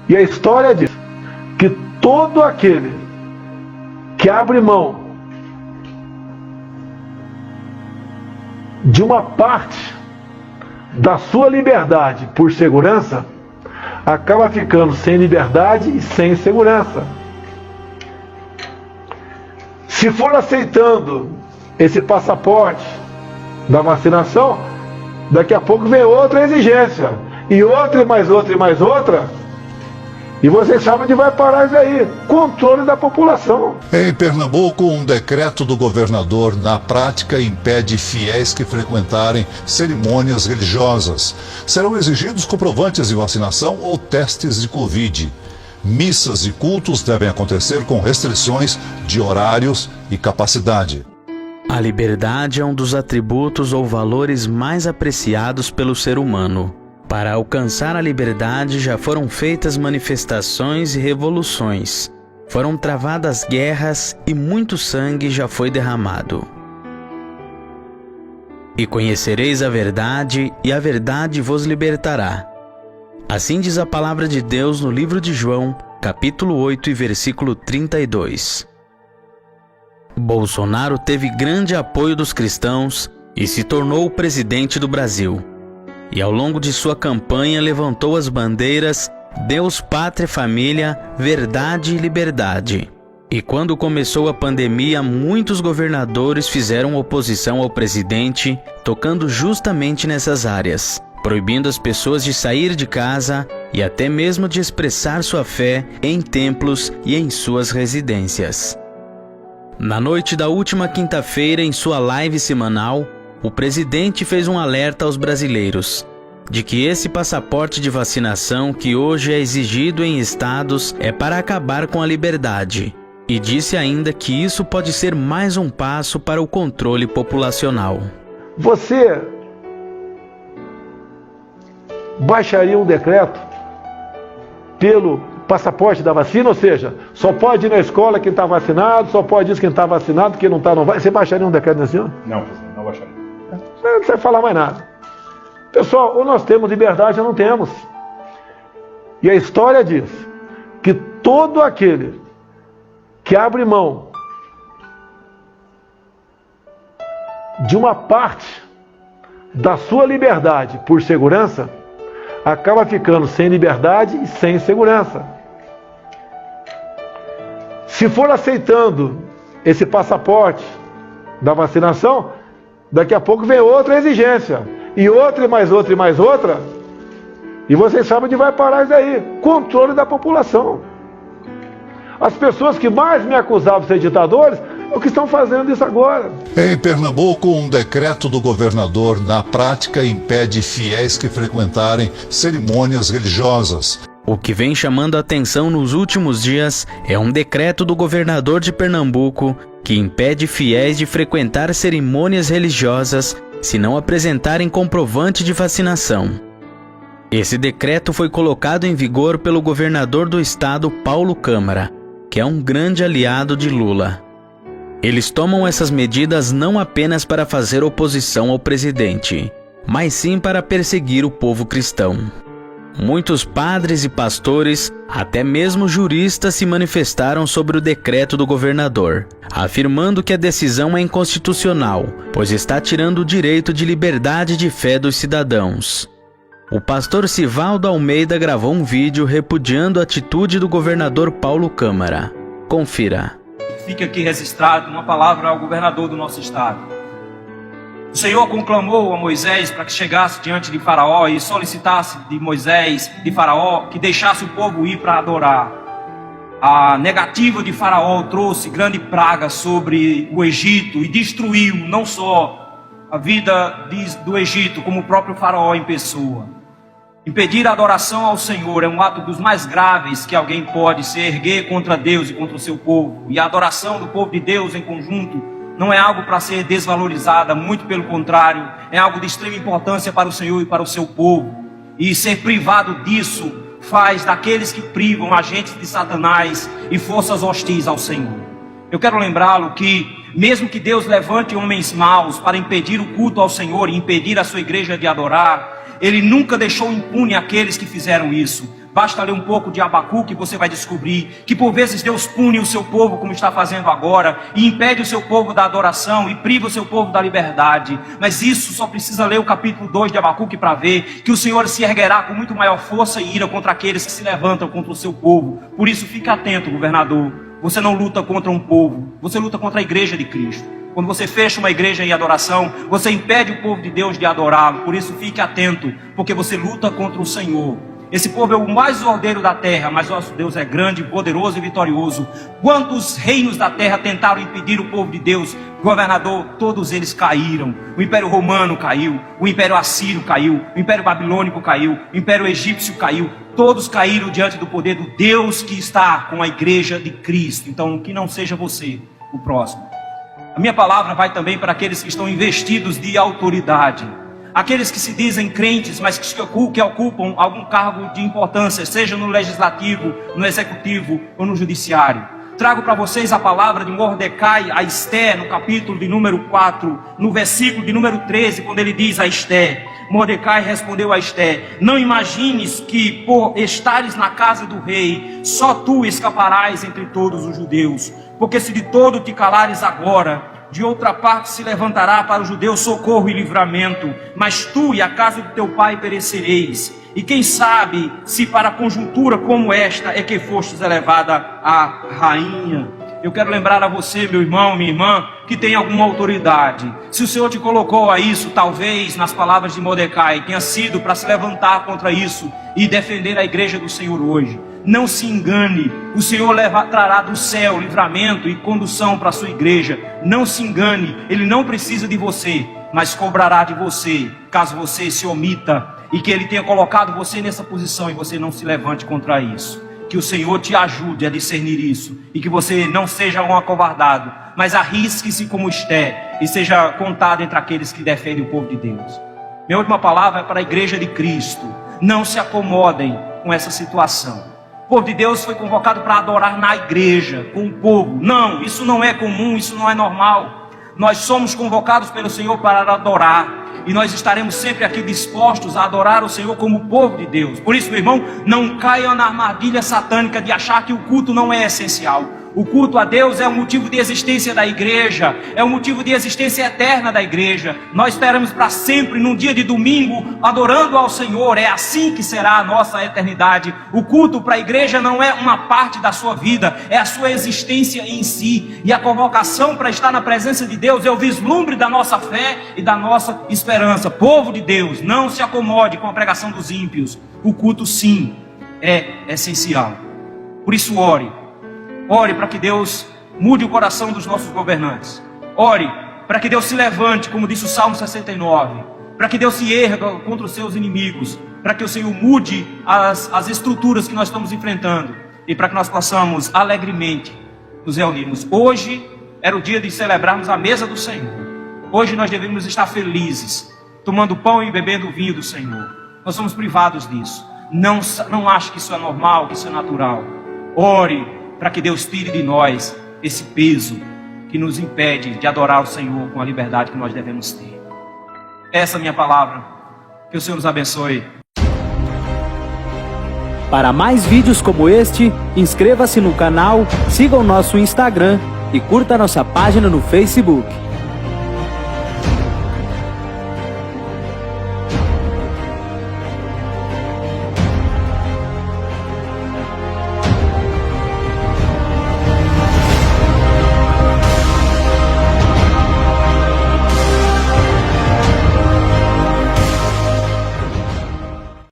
E a história diz que todo aquele que abre mão de uma parte da sua liberdade por segurança, acaba ficando sem liberdade e sem segurança. Se for aceitando esse passaporte da vacinação, daqui a pouco vem outra exigência, e outra, e mais outra, e mais outra, e vocês sabem onde vai parar isso aí: controle da população. Em Pernambuco, um decreto do governador, na prática, impede fiéis que frequentarem cerimônias religiosas. Serão exigidos comprovantes de vacinação ou testes de Covid. Missas e cultos devem acontecer com restrições de horários e capacidade. A liberdade é um dos atributos ou valores mais apreciados pelo ser humano. Para alcançar a liberdade já foram feitas manifestações e revoluções. Foram travadas guerras e muito sangue já foi derramado. E conhecereis a verdade, e a verdade vos libertará. Assim diz a palavra de Deus no livro de João, capítulo 8 e versículo 32. Bolsonaro teve grande apoio dos cristãos e se tornou o presidente do Brasil. E ao longo de sua campanha levantou as bandeiras Deus, Pátria, Família, Verdade e Liberdade. E quando começou a pandemia, muitos governadores fizeram oposição ao presidente, tocando justamente nessas áreas, proibindo as pessoas de sair de casa e até mesmo de expressar sua fé em templos e em suas residências. Na noite da última quinta-feira, em sua live semanal, o presidente fez um alerta aos brasileiros de que esse passaporte de vacinação que hoje é exigido em estados é para acabar com a liberdade, e disse ainda que isso pode ser mais um passo para o controle populacional. Você baixaria um decreto pelo passaporte da vacina, ou seja, só pode ir na escola quem está vacinado, só pode ir quem está vacinado, quem não está não vai. Você baixaria um decreto nesse ano? Não, presidente, não baixaria. Você não precisa falar mais nada. Pessoal, ou nós temos liberdade ou não temos. E a história diz que todo aquele que abre mão de uma parte da sua liberdade por segurança, acaba ficando sem liberdade e sem segurança. Se for aceitando esse passaporte da vacinação, daqui a pouco vem outra exigência, e outra, e mais outra, e mais outra, e vocês sabem onde vai parar isso aí: controle da população. As pessoas que mais me acusavam de ser ditadores é o que estão fazendo isso agora. Em Pernambuco, um decreto do governador, na prática, impede fiéis que frequentarem cerimônias religiosas. O que vem chamando a atenção nos últimos dias é um decreto do governador de Pernambuco que impede fiéis de frequentar cerimônias religiosas se não apresentarem comprovante de vacinação. Esse decreto foi colocado em vigor pelo governador do estado, Paulo Câmara, que é um grande aliado de Lula. Eles tomam essas medidas não apenas para fazer oposição ao presidente, mas sim para perseguir o povo cristão. Muitos padres e pastores, até mesmo juristas, se manifestaram sobre o decreto do governador, afirmando que a decisão é inconstitucional, pois está tirando o direito de liberdade de fé dos cidadãos. O pastor Sivaldo Almeida gravou um vídeo repudiando a atitude do governador Paulo Câmara. Confira. Fica aqui registrado uma palavra ao governador do nosso estado. O Senhor conclamou a Moisés para que chegasse diante de Faraó e solicitasse de Moisés, de Faraó, que deixasse o povo ir para adorar. A negativa de Faraó trouxe grande praga sobre o Egito e destruiu não só a vida do Egito, como o próprio Faraó em pessoa. Impedir a adoração ao Senhor é um ato dos mais graves que alguém pode se erguer contra Deus e contra o seu povo. E a adoração do povo de Deus em conjunto não é algo para ser desvalorizada, muito pelo contrário, é algo de extrema importância para o Senhor e para o seu povo. E ser privado disso faz daqueles que privam agentes de Satanás e forças hostis ao Senhor. Eu quero lembrá-lo que, mesmo que Deus levante homens maus para impedir o culto ao Senhor e impedir a sua igreja de adorar, Ele nunca deixou impune aqueles que fizeram isso. Basta ler um pouco de Abacuque que você vai descobrir que por vezes Deus pune o seu povo como está fazendo agora e impede o seu povo da adoração e priva o seu povo da liberdade. Mas isso só precisa ler o capítulo 2 de Abacuque para ver que o Senhor se erguerá com muito maior força e ira contra aqueles que se levantam contra o seu povo. Por isso fique atento, governador. Você não luta contra um povo, você luta contra a igreja de Cristo. Quando você fecha uma igreja em adoração, você impede o povo de Deus de adorá-lo. Por isso fique atento, porque você luta contra o Senhor. Esse povo é o mais ordeiro da terra, mas nosso Deus é grande, poderoso e vitorioso. Quantos reinos da terra tentaram impedir o povo de Deus? Governador, todos eles caíram. O Império Romano caiu, o Império Assírio caiu, o Império Babilônico caiu, o Império Egípcio caiu. Todos caíram diante do poder do Deus que está com a igreja de Cristo. Então, que não seja você o próximo. A minha palavra vai também para aqueles que estão investidos de autoridade. Aqueles que se dizem crentes, mas que ocupam algum cargo de importância, seja no legislativo, no executivo ou no judiciário. Trago para vocês a palavra de Mordecai a Esté, no capítulo de número 4, no versículo de número 13, quando ele diz a Esté. Mordecai respondeu a Esté: não imagines que por estares na casa do rei, só tu escaparás entre todos os judeus. Porque se de todo te calares agora, de outra parte se levantará para os judeus socorro e livramento, mas tu e a casa de teu pai perecereis. E quem sabe se para conjuntura como esta é que fostes elevada a rainha. Eu quero lembrar a você, meu irmão, minha irmã, que tem alguma autoridade. Se o Senhor te colocou a isso, talvez nas palavras de Mordecai tenha sido para se levantar contra isso e defender a igreja do Senhor hoje. Não se engane, o Senhor trará do céu livramento e condução para a sua igreja. Não se engane, Ele não precisa de você, mas cobrará de você, caso você se omita e que Ele tenha colocado você nessa posição e você não se levante contra isso. Que o Senhor te ajude a discernir isso e que você não seja um acovardado, mas arrisque-se como Esté e seja contado entre aqueles que defendem o povo de Deus. Minha última palavra é para a igreja de Cristo. Não se acomodem com essa situação. O povo de Deus foi convocado para adorar na igreja, com o povo. Não, isso não é comum, isso não é normal. Nós somos convocados pelo Senhor para adorar. E nós estaremos sempre aqui dispostos a adorar o Senhor como povo de Deus. Por isso, meu irmão, não caiam na armadilha satânica de achar que o culto não é essencial. O culto a Deus é o motivo de existência da igreja, é o motivo de existência eterna da igreja. Nós esperamos para sempre, num dia de domingo, adorando ao Senhor. É assim que será a nossa eternidade. O culto para a igreja não é uma parte da sua vida, é a sua existência em si. E a convocação para estar na presença de Deus é o vislumbre da nossa fé e da nossa esperança. Povo de Deus, não se acomode com a pregação dos ímpios. O culto, sim, é essencial. Por isso, ore. Ore para que Deus mude o coração dos nossos governantes. Ore para que Deus se levante, como disse o Salmo 69. Para que Deus se erga contra os seus inimigos. Para que o Senhor mude as estruturas que nós estamos enfrentando. E para que nós possamos alegremente nos reunirmos. Hoje era o dia de celebrarmos a mesa do Senhor. Hoje nós devemos estar felizes, tomando pão e bebendo o vinho do Senhor. Nós somos privados disso. Não ache que isso é normal, que isso é natural. Ore para que Deus tire de nós esse peso que nos impede de adorar o Senhor com a liberdade que nós devemos ter. Essa é a minha palavra. Que o Senhor nos abençoe. Para mais vídeos como este, inscreva-se no canal, siga o nosso Instagram e curta nossa página no Facebook.